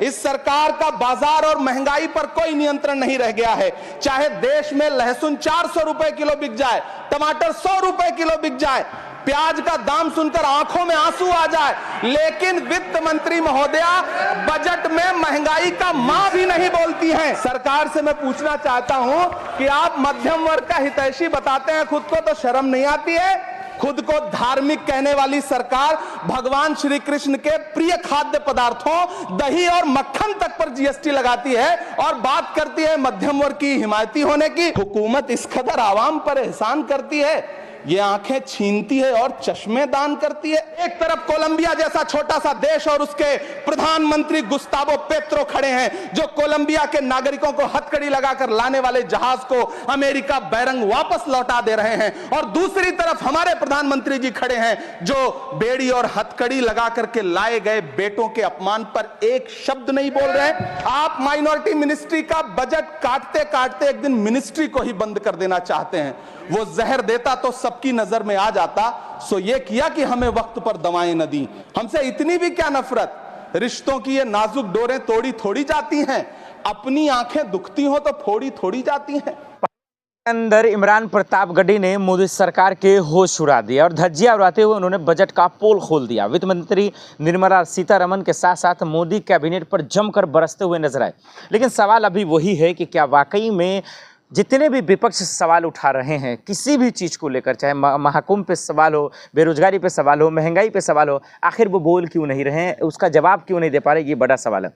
इस सरकार का बाजार और महंगाई पर कोई नियंत्रण नहीं रह गया है। चाहे देश में लहसुन 400 रुपए किलो बिक जाए, टमाटर 100 रुपए किलो बिक जाए, प्याज का दाम सुनकर आंखों में आंसू आ जाए, लेकिन वित्त मंत्री महोदया बजट में महंगाई का मां भी नहीं बोलती हैं। सरकार से मैं पूछना चाहता हूं कि आप मध्यम वर्ग का हितैषी बताते हैं खुद को, तो शर्म नहीं आती है? खुद को धार्मिक कहने वाली सरकार भगवान श्री कृष्ण के प्रिय खाद्य पदार्थों दही और मक्खन तक पर जीएसटी लगाती है और बात करती है मध्यम वर्ग की हिमायती होने की। हुकूमत इस कदर आवाम पर एहसान करती है, ये आंखें छीनती है और चश्मे दान करती है। एक तरफ कोलंबिया जैसा छोटा सा देश और उसके प्रधानमंत्री गुस्तावो पेत्रो खड़े हैं, जो कोलंबिया के नागरिकों को हथकड़ी लगाकर लाने वाले जहाज को अमेरिका बैरंग वापस लौटा दे रहे हैं, और दूसरी तरफ हमारे प्रधानमंत्री जी खड़े हैं जो बेड़ी और हथकड़ी लगा करके लाए गए बेटों के अपमान पर एक शब्द नहीं बोल रहे। आप माइनॉरिटी मिनिस्ट्री का बजट काटते काटते एक दिन मिनिस्ट्री को ही बंद कर देना चाहते हैं। वो जहर देता तो सबकी नजर में आ जाता, सो ये किया कि हमें वक्त पर दवाएं न दी। हमसे इतनी भी क्या नफरत? रिश्तों की ये नाजुक डोरें तोड़ी थोड़ी जाती हैं, अपनी आंखें दुखती हो तो फोड़ी थोड़ी जाती हैं। अंदर इमरान प्रतापगढ़ी ने मोदी सरकार के होश उड़ा दिया और धज्जियां उड़ाते हुए उन्होंने बजट का पोल खोल दिया। वित्त मंत्री निर्मला सीतारमण के साथ साथ मोदी कैबिनेट पर जमकर बरसते हुए नजर आए। लेकिन सवाल अभी वही है कि क्या वाकई में जितने भी विपक्ष सवाल उठा रहे हैं किसी भी चीज़ को लेकर, चाहे महाकुंभ पे सवाल हो, बेरोजगारी पे सवाल हो, महंगाई पे सवाल हो, आखिर वो बोल क्यों नहीं रहे हैं, उसका जवाब क्यों नहीं दे पा रहे, ये बड़ा सवाल है।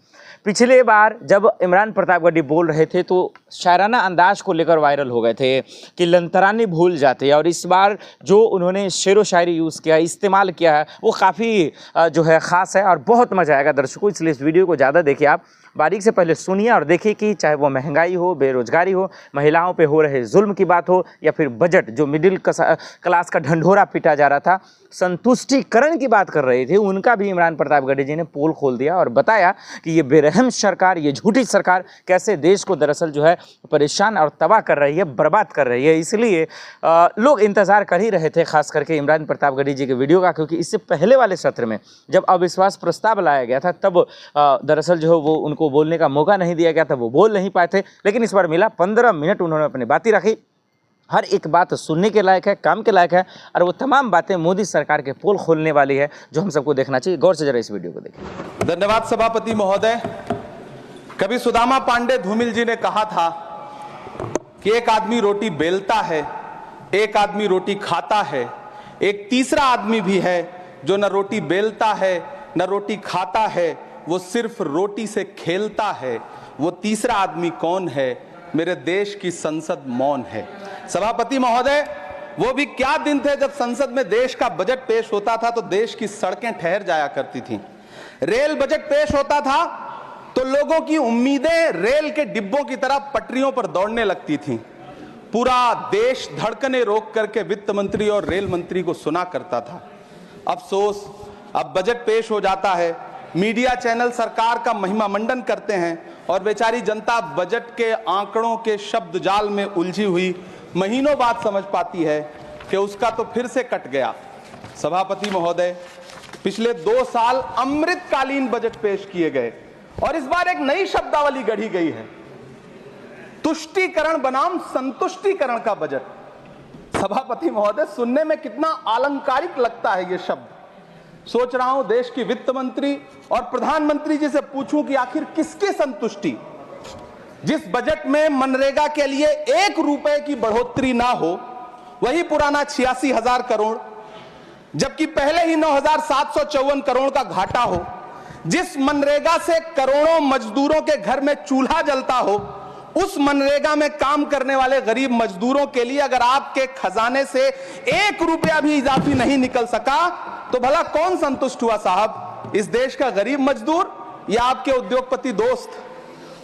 पिछले बार जब इमरान प्रतापगढ़ी बोल रहे थे तो शायराना अंदाज को लेकर वायरल हो गए थे कि लंतरानी भूल जाते, और इस बार जो उन्होंने शेरो शायरी यूज़ किया, इस्तेमाल किया है, वो काफ़ी जो है ख़ास है और बहुत मज़ा आएगा दर्शकों। इसलिए इस वीडियो को ज़्यादा देखिए, आप बारीक से पहले सुनिए और देखिए कि चाहे वो महंगाई हो, बेरोजगारी हो, महिलाओं पे हो रहे जुल्म की बात हो, या फिर बजट जो मिडिल क्लास का ढंढोरा पीटा जा रहा था, संतुष्टिकरण की बात कर रहे थे, उनका भी इमरान प्रतापगढ़ी जी ने पोल खोल दिया और बताया कि ये बेरहम सरकार, ये झूठी सरकार कैसे देश को दरअसल जो है परेशान और तबाह कर रही है, बर्बाद कर रही है। इसलिए लोग इंतज़ार कर ही रहे थे खास करके इमरान प्रतापगढ़ी जी के वीडियो का, क्योंकि इससे पहले वाले सत्र में जब अविश्वास प्रस्ताव लाया गया था तब दरअसल जो है वो उनको बोलने का मौका नहीं दिया गया था, वो बोल नहीं पाए थे। लेकिन इस बार मिला, 15 मिनट उन्होंने अपनी बातें रखी। हर एक बात सुनने के लायक है, काम के लायक है, और वो तमाम बातें मोदी सरकार के पोल खोलने वाली है, जो हम सबको देखना चाहिए। गौर से जरा इस वीडियो को देखिए। धन्यवाद सभापति महोदय। कभी सुदामा पांडे धूमिल जी ने कहा था कि एक आदमी रोटी बेलता है, एक आदमी रोटी खाता है, एक तीसरा आदमी भी है जो न रोटी बेलता है न रोटी खाता है, वो सिर्फ रोटी से खेलता है। वो तीसरा आदमी कौन है? मेरे देश की संसद मौन है। सभापति महोदय, वो भी क्या दिन थे जब संसद में देश का बजट पेश होता था तो देश की सड़कें ठहर जाया करती थीं। रेल बजट पेश होता था तो लोगों की उम्मीदें रेल के डिब्बों की तरह पटरियों पर दौड़ने लगती थीं। पूरा देश धड़कने रोक करके वित्त मंत्री और रेल मंत्री को सुना करता था। अफसोस, अब बजट पेश हो जाता है, मीडिया चैनल सरकार का महिमा मंडन करते हैं और बेचारी जनता बजट के आंकड़ों के शब्द जाल में उलझी हुई महीनों बाद समझ पाती है कि उसका तो फिर से कट गया। सभापति महोदय, पिछले 2 साल अमृतकालीन बजट पेश किए गए और इस बार एक नई शब्दावली गढ़ी गई है, तुष्टीकरण बनाम संतुष्टीकरण का बजट। सभापति महोदय, सुनने में कितना अलंकारिक लगता है ये शब्द। सोच रहा हूं देश की वित्त मंत्री और प्रधानमंत्री जी से पूछूं कि आखिर किसकी संतुष्टि? जिस बजट में मनरेगा के लिए 1 रुपए की बढ़ोतरी ना हो, वही पुराना 86,000 करोड़, जबकि पहले ही 9,754 करोड़ का घाटा हो, जिस मनरेगा से करोड़ों मजदूरों के घर में चूल्हा जलता हो, उस मनरेगा में काम करने वाले गरीब मजदूरों के लिए अगर आपके खजाने से 1 रुपया भी इजाफी नहीं निकल सका तो भला कौन संतुष्ट हुआ साहब? इस देश का गरीब मजदूर या आपके उद्योगपति दोस्त?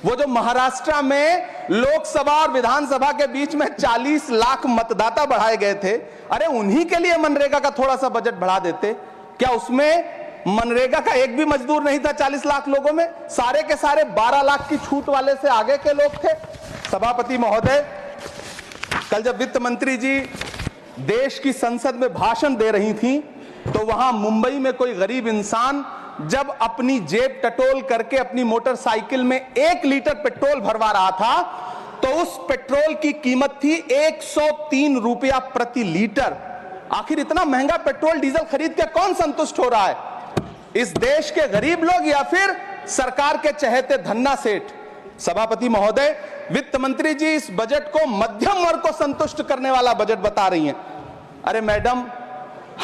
वो जो महाराष्ट्र में लोकसभा और विधानसभा के बीच में 40 लाख मतदाता बढ़ाए गए थे, अरे उन्हीं के लिए मनरेगा का थोड़ा सा बजट बढ़ा देते। क्या उसमें मनरेगा का एक भी मजदूर नहीं था 40 लाख लोगों में? सारे के सारे 12 लाख की छूट वाले से आगे के लोग थे। सभापति महोदय, कल जब वित्त मंत्री जी देश की संसद में भाषण दे रही थी तो वहां मुंबई में कोई गरीब इंसान जब अपनी जेब टटोल करके अपनी मोटरसाइकिल में 1 लीटर पेट्रोल भरवा रहा था तो उस पेट्रोल की कीमत थी 103 रुपया प्रति लीटर। आखिर इतना महंगा पेट्रोल डीजल खरीद के कौन संतुष्ट हो रहा है? इस देश के गरीब लोग या फिर सरकार के चहेते धन्ना सेठ? सभापति महोदय, वित्त मंत्री जी इस बजट को मध्यम वर्ग को संतुष्ट करने वाला बजट बता रही हैं। अरे मैडम,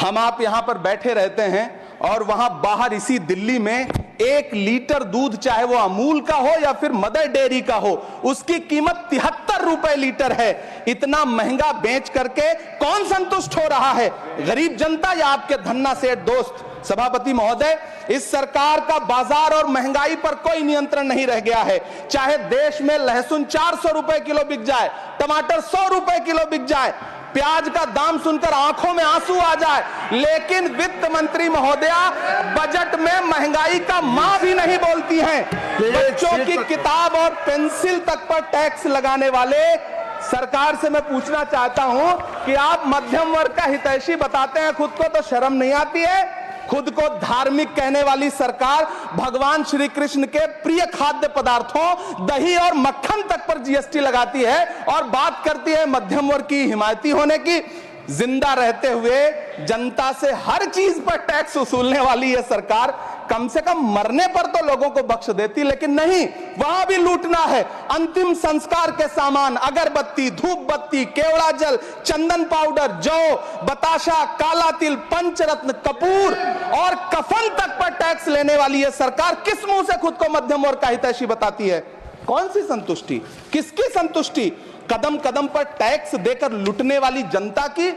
हम आप यहां पर बैठे रहते हैं और वहां बाहर इसी दिल्ली में 1 लीटर दूध, चाहे वो अमूल का हो या फिर मदर डेयरी का हो, उसकी कीमत 73 रुपए लीटर है। इतना महंगा बेच करके कौन संतुष्ट हो रहा है? गरीब जनता या आपके धन्ना सेठ दोस्त? सभापति महोदय, इस सरकार का बाजार और महंगाई पर कोई नियंत्रण नहीं रह गया है। चाहे देश में लहसुन 400 रुपए किलो बिक जाए, टमाटर 100 रुपए किलो बिक जाए, प्याज का दाम सुनकर आंखों में आंसू आ जाए, लेकिन वित्त मंत्री महोदया बजट में महंगाई का मां भी नहीं बोलती हैं। बच्चों की किताब और पेंसिल तक पर टैक्स लगाने वाले सरकार से मैं पूछना चाहता हूं कि आप मध्यम वर्ग का हितैषी बताते हैं, खुद को तो शर्म नहीं आती है? खुद को धार्मिक कहने वाली सरकार भगवान श्री कृष्ण के प्रिय खाद्य पदार्थों दही और मक्खन तक पर जीएसटी लगाती है और बात करती है मध्यम वर्ग की हिमायती होने की। जिंदा रहते हुए जनता से हर चीज पर टैक्स वसूलने वाली यह सरकार कम से कम मरने पर तो लोगों को बख्श देती, लेकिन नहीं, वहां भी लूटना है। अंतिम संस्कार के सामान, अगरबत्ती, धूप बत्ती, केवड़ा जल, चंदन पाउडर, जौ, बताशा, काला तिल, पंचरत्न, कपूर और कफन तक पर टैक्स लेने वाली यह सरकार किस मुंह से खुद को मध्यम वर्ग का हितैषी बताती है? कौन सी संतुष्टि? किसकी संतुष्टि? कदम कदम पर टैक्स देकर लूटने वाली जनता की,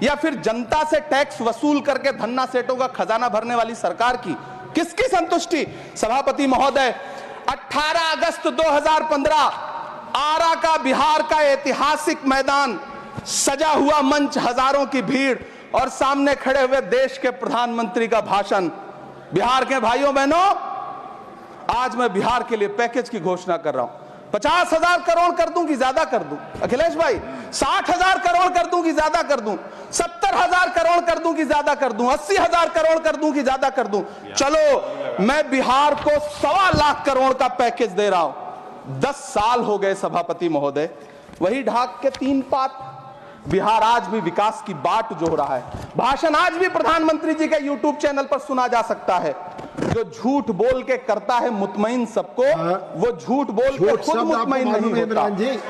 या फिर जनता से टैक्स वसूल करके धन्ना सेठों का खजाना भरने वाली सरकार की? किसकी संतुष्टि? सभापति महोदय, 18 अगस्त 2015 आरा का बिहार का ऐतिहासिक मैदान, सजा हुआ मंच, हजारों की भीड़ और सामने खड़े हुए देश के प्रधानमंत्री का भाषण। बिहार के भाइयों बहनों, आज मैं बिहार के लिए पैकेज की घोषणा कर रहा हूं। 50,000 करोड़ कर दूं कि ज्यादा कर दूं? अखिलेश भाई, 60,000 करोड़ कर दूं कि ज्यादा कर दूं? 70,000 करोड़ कर दूं कि ज्यादा कर दूं? 80,000 करोड़ कर दूं कि ज्यादा कर दूं? चलो, मैं बिहार को 1.25 लाख करोड़ का पैकेज दे रहा हूं। 10 साल हो गए सभापति महोदय, वही ढाक के 3 पात। बिहार आज भी विकास की बाट जो हो रहा है। भाषण आज भी प्रधानमंत्री जी के यूट्यूब चैनल पर सुना जा सकता है। जो झूठ बोल के करता है मुतमईन सबको, वो झूठ बोल के खुद मुतमईन नहीं होता।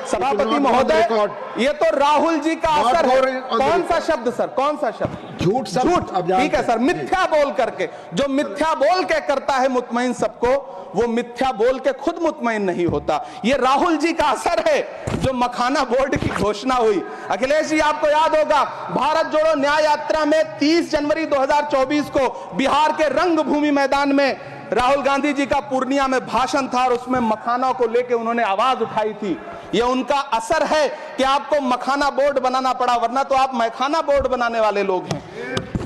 सभापति महोदय, ये तो राहुल जी का असर है। कौन सा शब्द सर? कौन सा शब्द? झूठ। ठीक है सर, मिथ्या बोल करके। जो मिथ्या बोल के करता है मुतमईन सबको, वो मिथ्या बोल के खुद मुतमईन नहीं होता। ये राहुल जी का असर है। जो मखाना बोर्ड की घोषणा हुई, अखिलेश जी आपको याद होगा, भारत जोड़ो न्याय यात्रा में 30 जनवरी 2024 को बिहार के रंगभूमि मैदान में राहुल गांधी जी का पूर्णिया में भाषण था और उसमें मखाना को लेकर उन्होंने आवाज उठाई थी। यह उनका असर है कि आपको मखाना बोर्ड बनाना पड़ा, वरना तो आप मैखाना बोर्ड बनाने वाले लोग हैं।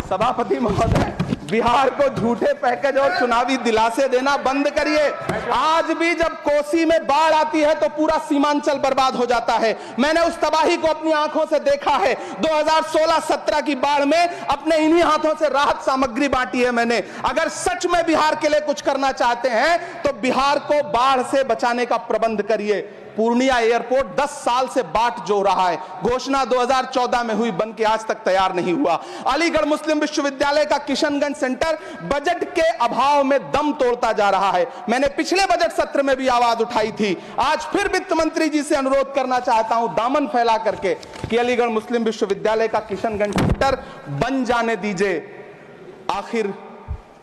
सभापति महोदय, बिहार को झूठे पैकेज और चुनावी दिलासे देना बंद करिए। आज भी जब कोसी में बाढ़ आती है तो पूरा सीमांचल बर्बाद हो जाता है। मैंने उस तबाही को अपनी आंखों से देखा है। 2016-17 की बाढ़ में अपने इन्हीं हाथों से राहत सामग्री बांटी है मैंने। अगर सच में बिहार के लिए कुछ करना चाहते हैं तो बिहार को बाढ़ से बचाने का प्रबंध करिए। पूर्णिया एयरपोर्ट 10 साल से बाट जो रहा है। घोषणा 2014 में हुई, बन के आज तक तैयार नहीं हुआ। अलीगढ़ मुस्लिम विश्वविद्यालय का किशनगंज सेंटर बजट के अभाव में दम तोड़ता जा रहा है। मैंने पिछले बजट सत्र में भी आवाज उठाई थी। आज फिर वित्त मंत्री जी से अनुरोध करना चाहता हूं, दामन फैला करके, कि अलीगढ़ मुस्लिम विश्वविद्यालय का किशनगंज सेंटर बन जाने दीजिए। आखिर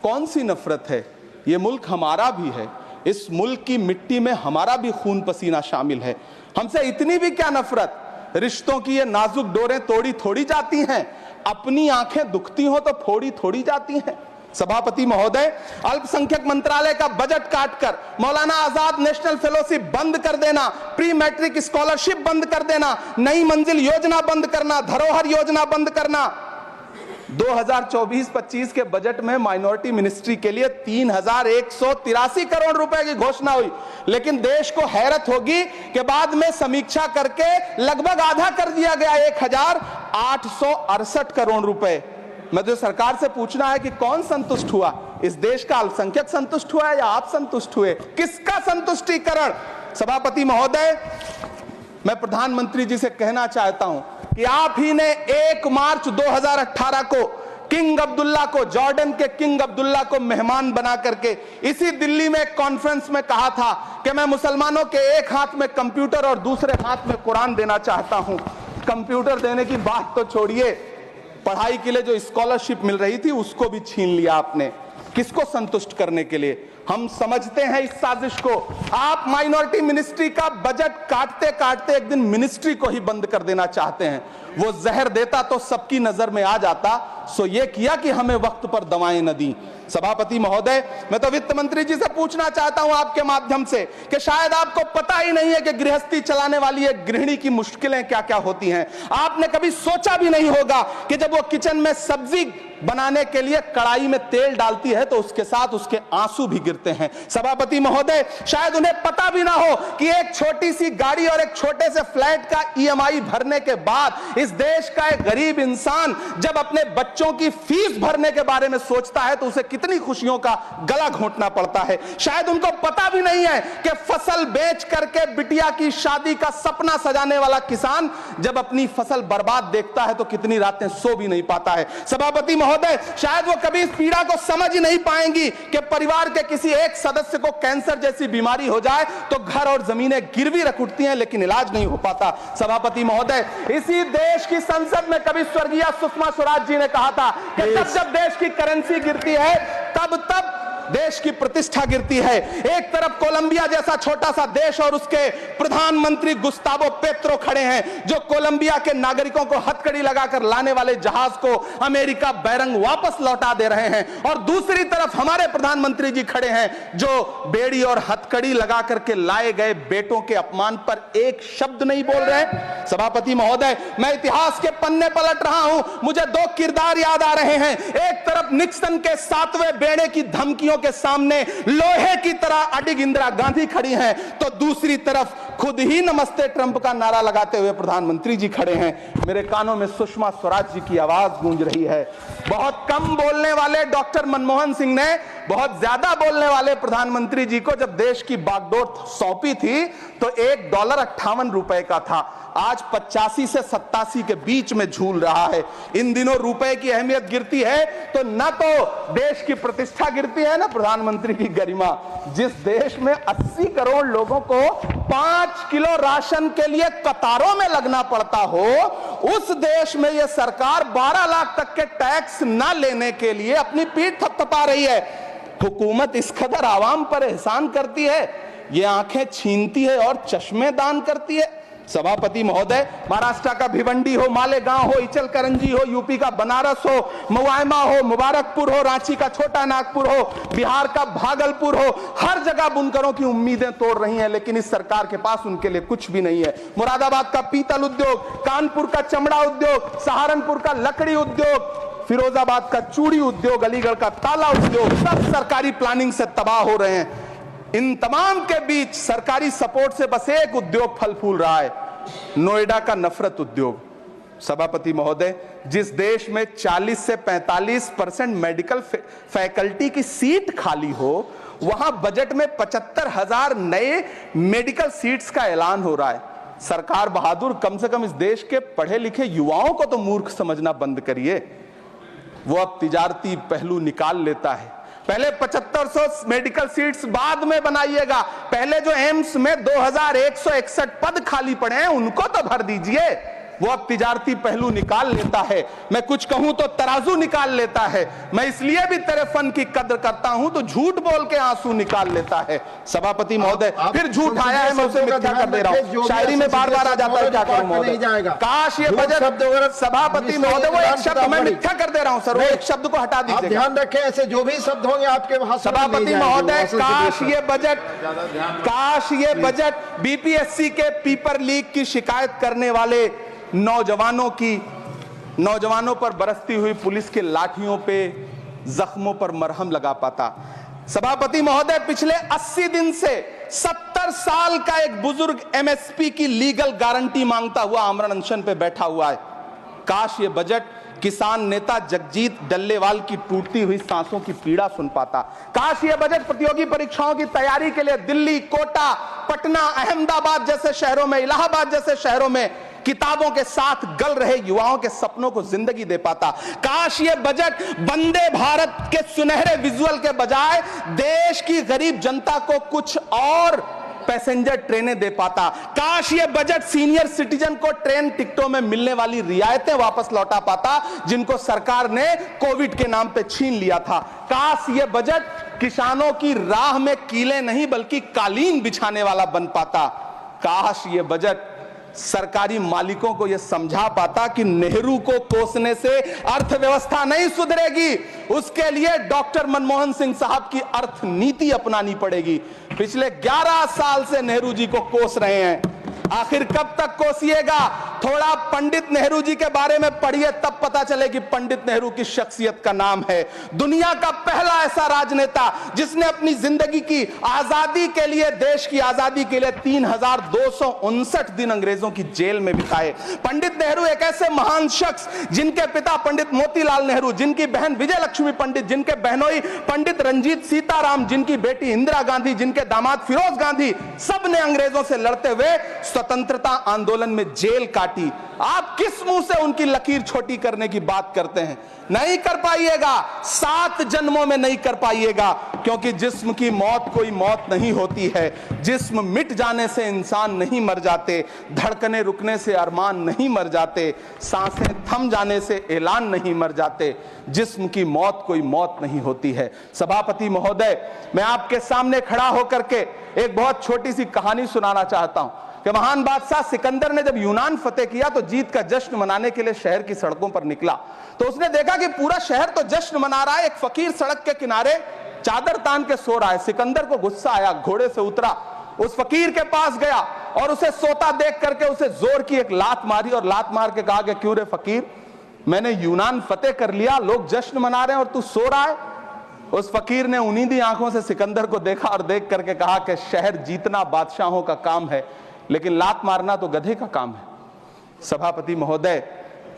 कौन सी नफरत है? यह मुल्क हमारा भी है। इस मुल्क की मिट्टी में हमारा भी खून पसीना शामिल है। हमसे इतनी भी क्या नफरत? रिश्तों की ये नाजुक डोरें तोड़ी थोड़ी जाती हैं। अपनी आंखें दुखती हो तो फोड़ी थोड़ी जाती हैं। सभापति महोदय, अल्पसंख्यक मंत्रालय का बजट काटकर मौलाना आजाद नेशनल फेलोशिप बंद कर देना, प्री मैट्रिक स्कॉलरशिप बंद कर देना, नई मंजिल योजना बंद करना, धरोहर योजना बंद करना। 2024-25 के बजट में माइनॉरिटी मिनिस्ट्री के लिए 3,183 करोड़ रुपए की घोषणा हुई, लेकिन देश को हैरत होगी कि बाद में समीक्षा करके लगभग आधा कर दिया गया, 1,868 करोड़ रुपए। मैं तो सरकार से पूछना है कि कौन संतुष्ट हुआ? इस देश का अल्पसंख्यक संतुष्ट हुआ या आप संतुष्ट हुए? किसका संतुष्टिकरण? सभापति महोदय, मैं प्रधानमंत्री जी से कहना चाहता हूं कि आप ही ने 1 मार्च 2018 को किंग अब्दुल्ला को, जॉर्डन के किंग अब्दुल्ला को मेहमान बना करके इसी दिल्ली में एक कॉन्फ्रेंस में कहा था कि मैं मुसलमानों के एक हाथ में कंप्यूटर और दूसरे हाथ में कुरान देना चाहता हूं। कंप्यूटर देने की बात तो छोड़िए, पढ़ाई के लिए जो स्कॉलरशिप मिल रही थी उसको भी छीन लिया आपने। किसको संतुष्ट करने के लिए? हम समझते हैं इस साजिश को। आप माइनॉरिटी मिनिस्ट्री का बजट काटते काटते एक दिन मिनिस्ट्री को ही बंद कर देना चाहते हैं। वो जहर देता तो सबकी नजर में आ जाता, सो ये किया कि हमें वक्त पर दवाएं न दी। सभापति महोदय, मैं तो वित्त मंत्री जी से पूछना चाहता हूं आपके माध्यम से कि शायद आपको पता ही नहीं है कि गृहस्थी चलाने वाली एक गृहिणी की मुश्किलें क्या क्या होती हैं। आपने कभी सोचा भी नहीं होगा कि जब वो किचन में सब्जी बनाने के लिए कढ़ाई में तेल डालती है तो उसके साथ उसके आंसू भी गिरते हैं। सभापति महोदय, शायद उन्हें पता भी ना हो कि एक छोटी सी गाड़ी और एक छोटे से फ्लैट का ईएमआई भरने के बाद इस देश का एक गरीब इंसान जब अपने बच्चों की फीस भरने के बारे में सोचता है तो उसे कितनी खुशियों का गला घोंटना पड़ता है। शायद उनको पता भी नहीं है कि फसल बेच करके बिटिया की शादी का सपना सजाने वाला किसान जब अपनी फसल बर्बाद देखता है तो कितनी रातें सो भी नहीं पाता है। सभापति महोदय, शायद वो कभी इस पीड़ा को समझ ही नहीं पाएंगी कि परिवार के किसी एक सदस्य को कैंसर जैसी बीमारी हो जाए तो घर और जमीनें गिरवी रख उठती हैं लेकिन इलाज नहीं हो पाता। सभापति महोदय, इसी देश की संसद में कभी स्वर्गीय सुषमा स्वराज जी ने कहा था कि जब जब देश की करेंसी गिरती है तब तब देश की प्रतिष्ठा गिरती है। एक तरफ कोलंबिया जैसा छोटा सा देश और उसके प्रधानमंत्री गुस्तावो पेत्रो खड़े हैं जो कोलंबिया के नागरिकों को हथकड़ी लगाकर लाने वाले जहाज को अमेरिका बैरंग वापस लौटा दे रहे हैं, और दूसरी तरफ हमारे प्रधानमंत्री जी खड़े हैं जो बेड़ी और हथकड़ी लगा करके लाए गए बेटों के अपमान पर एक शब्द नहीं बोल रहे। सभापति महोदय, मैं इतिहास के पन्ने पलट रहा हूं, मुझे 2 किरदार याद आ रहे हैं। एक तरफ निक्सन के 7वें बेड़े की धमकियों के सामने लोहे की तरह अडिग इंदिरा गांधी खड़ी हैं, तो दूसरी तरफ खुद ही नमस्ते ट्रंप का नारा लगाते हुए प्रधानमंत्री जी खड़े हैं। मेरे कानों में सुषमा स्वराज जी की आवाज गूंज रही है। बहुत कम बोलने वाले डॉक्टर मनमोहन सिंह ने बहुत ज्यादा बोलने वाले प्रधानमंत्री जी को जब देश की बागडोर सौंपी थी तो $1 58 रुपए का था, आज 85 से 87 के बीच में झूल रहा है। इन दिनों रुपए की अहमियत गिरती है तो न तो देश की प्रतिष्ठा गिरती है, ना प्रधानमंत्री की गरिमा। जिस देश में 80 करोड़ लोगों को 5 किलो राशन के लिए कतारों में लगना पड़ता हो, उस देश में यह सरकार 12 लाख तक के टैक्स न लेने के लिए अपनी पीठ थपथपा रही है। हुकूमत इस कदर आवाम पर एहसान करती है, ये आंखें छीनती है और चश्मे दान करती है। सभापति महोदय, महाराष्ट्र का भिवंडी हो, मालेगांव हो, इचल करंजी हो, यूपी का बनारस हो, मुआयमा हो, मुबारकपुर हो, रांची का छोटा नागपुर हो, बिहार का भागलपुर हो, हर जगह बुनकरों की उम्मीदें तोड़ रही हैं, लेकिन इस सरकार के पास उनके लिए कुछ भी नहीं है। मुरादाबाद का पीतल उद्योग, कानपुर का चमड़ा उद्योग, सहारनपुर का लकड़ी उद्योग, फिरोजाबाद का चूड़ी उद्योग, अलीगढ़ का ताला उद्योग, सब सरकारी प्लानिंग से तबाह हो रहे हैं। इन तमाम के बीच सरकारी सपोर्ट से बस एक उद्योग फल फूल रहा है, नोएडा का नफरत उद्योग। सभापति महोदय, जिस देश में 40 से 45% मेडिकल फैकल्टी की सीट खाली हो, वहां बजट में 75,000 नए मेडिकल सीट्स का ऐलान हो रहा है। सरकार बहादुर, कम से कम इस देश के पढ़े लिखे युवाओं को तो मूर्ख समझना बंद करिए। वो अब तिजारती पहलू निकाल लेता है। पहले 7500 मेडिकल सीट्स बाद में बनाइएगा, पहले जो एम्स में 2161 पद खाली पड़े हैं उनको तो भर दीजिए। वो अब तिजारती पहलू निकाल लेता है। मैं कुछ कहूं तो तराजू निकाल लेता है। मैं इसलिए भी तेरे फन की कद्र करता हूं तो झूठ बोल के आंसू निकाल लेता है। सभापति महोदय, फिर झूठ आया है, मैं उसे मिथ्या कर दे रहा हूं। शायरी में बार बार आ जाता है, क्या करूं महोदय। काश ये बजट, सभापति महोदय, वो एक शब्द मैं मिथ्या कर दे रहा हूं सर, वो एक शब्द को हटा दीजिए। ध्यान रखें, ऐसे जो भी शब्द होंगे आपके भाषण। सभापति महोदय, काश ये बजट बीपीएससी के पेपर लीक की शिकायत करने वाले नौजवानों पर बरसती हुई पुलिस के लाठियों पे, जख्मों पर मरहम लगा पाता। सभापति महोदय, पिछले 80 दिन से 70 साल का एक बुजुर्ग एमएसपी की लीगल गारंटी मांगता हुआ आमरण अनशन पे बैठा हुआ है। काश ये बजट किसान नेता जगजीत डल्लेवाल की टूटती हुई सांसों की पीड़ा सुन पाता। काश ये बजट प्रतियोगी परीक्षाओं की तैयारी के लिए दिल्ली, कोटा, पटना, अहमदाबाद जैसे शहरों में, इलाहाबाद जैसे शहरों में किताबों के साथ गल रहे युवाओं के सपनों को जिंदगी दे पाता। काश ये बजट वंदे भारत के सुनहरे विजुअल के बजाय देश की गरीब जनता को कुछ और पैसेंजर ट्रेनें दे पाता। काश ये बजट सीनियर सिटीजन को ट्रेन टिकटों में मिलने वाली रियायतें वापस लौटा पाता जिनको सरकार ने कोविड के नाम पे छीन लिया था। काश ये बजट किसानों की राह में कीले नहीं बल्कि कालीन बिछाने वाला बन पाता। काश ये बजट सरकारी मालिकों को यह समझा पाता कि नेहरू को कोसने से अर्थव्यवस्था नहीं सुधरेगी, उसके लिए डॉक्टर मनमोहन सिंह साहब की अर्थ नीति अपनानी पड़ेगी। पिछले 11 साल से नेहरू जी को कोस रहे हैं, आखिर कब तक कोसिएगा? थोड़ा पंडित नेहरू जी के बारे में पढ़िए, तब पता चले कि पंडित नेहरू की शख्सियत का नाम है। दुनिया का पहला ऐसा राजनेता जिसने अपनी जिंदगी की आजादी के लिए, देश की आजादी के लिए 3259 दिन अंग्रेजों की जेल में बिताए। पंडित नेहरू एक ऐसे महान शख्स जिनके पिता पंडित मोतीलाल नेहरू, जिनकी बहन विजय लक्ष्मी पंडित, जिनके बहनोई पंडित रंजीत सीताराम, जिनकी बेटी इंदिरा गांधी, जिनके दामाद फिरोज गांधी, सब ने अंग्रेजों से लड़ते हुए स्वतंत्रता आंदोलन में जेल काटी। आप किस मुंह से उनकी लकीर छोटी करने की बात करते हैं? नहीं कर पाइएगा, 7 जन्मों में नहीं कर पाइएगा, क्योंकि जिस्म की मौत कोई मौत नहीं होती है। जिस्म मिट जाने से इंसान नहीं मर जाते, धड़कने रुकने से अरमान नहीं मर जाते, सांसें थम जाने से ऐलान नहीं मर जाते। जिस्म की मौत कोई मौत नहीं होती है। सभापति महोदय, मैं आपके सामने खड़ा होकर के एक बहुत छोटी सी कहानी सुनाना चाहता हूं कि महान बादशाह सिकंदर ने जब यूनान फतेह किया तो जीत का जश्न मनाने के लिए शहर की सड़कों पर निकला। तो उसने देखा कि पूरा शहर तो जश्न मना रहा है, एक फकीर सड़क के किनारे चादर तान के सो रहा है। सिकंदर को गुस्सा आया, घोड़े से उतरा, उस फकीर के पास गया और उसे सोता देख करके उसे जोर की एक लात मारी और लात मार के कहा कि क्यों रे फकीर, मैंने यूनान फतेह कर लिया, लोग जश्न मना रहे हैं और तू सो रहा है। उस फकीर ने उन्नीदी आंखों से सिकंदर को देखा और देख करके कहा कि शहर जीतना बादशाहों का काम है, लेकिन लात मारना तो गधे का काम है। सभापति महोदय,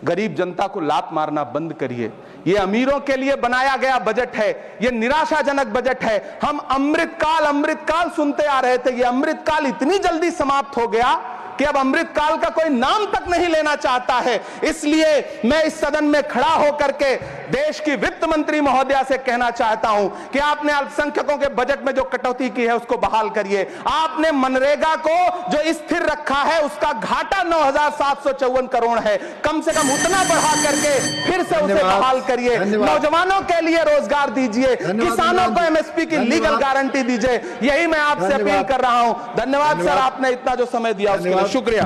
गरीब जनता को लात मारना बंद करिए। ये अमीरों के लिए बनाया गया बजट है, ये निराशाजनक बजट है। हम अमृतकाल सुनते आ रहे थे, ये अमृतकाल इतनी जल्दी समाप्त हो गया कि अब अमृतकाल का कोई नाम तक नहीं लेना चाहता है। इसलिए मैं इस सदन में खड़ा होकर के देश की वित्त मंत्री महोदया से कहना चाहता हूं कि आपने अल्पसंख्यकों के बजट में जो कटौती की है उसको बहाल करिए। आपने मनरेगा को जो स्थिर रखा है उसका घाटा 9,754 करोड़ है, कम से कम उतना बढ़ा करके फिर से उसे बहाल करिए। नौजवानों के लिए रोजगार दीजिए, किसानों को एमएसपी की लीगल गारंटी दीजिए। यही मैं आपसे अपील कर रहा हूं। धन्यवाद सर, आपने इतना जो समय दिया उसके लिए शुक्रिया।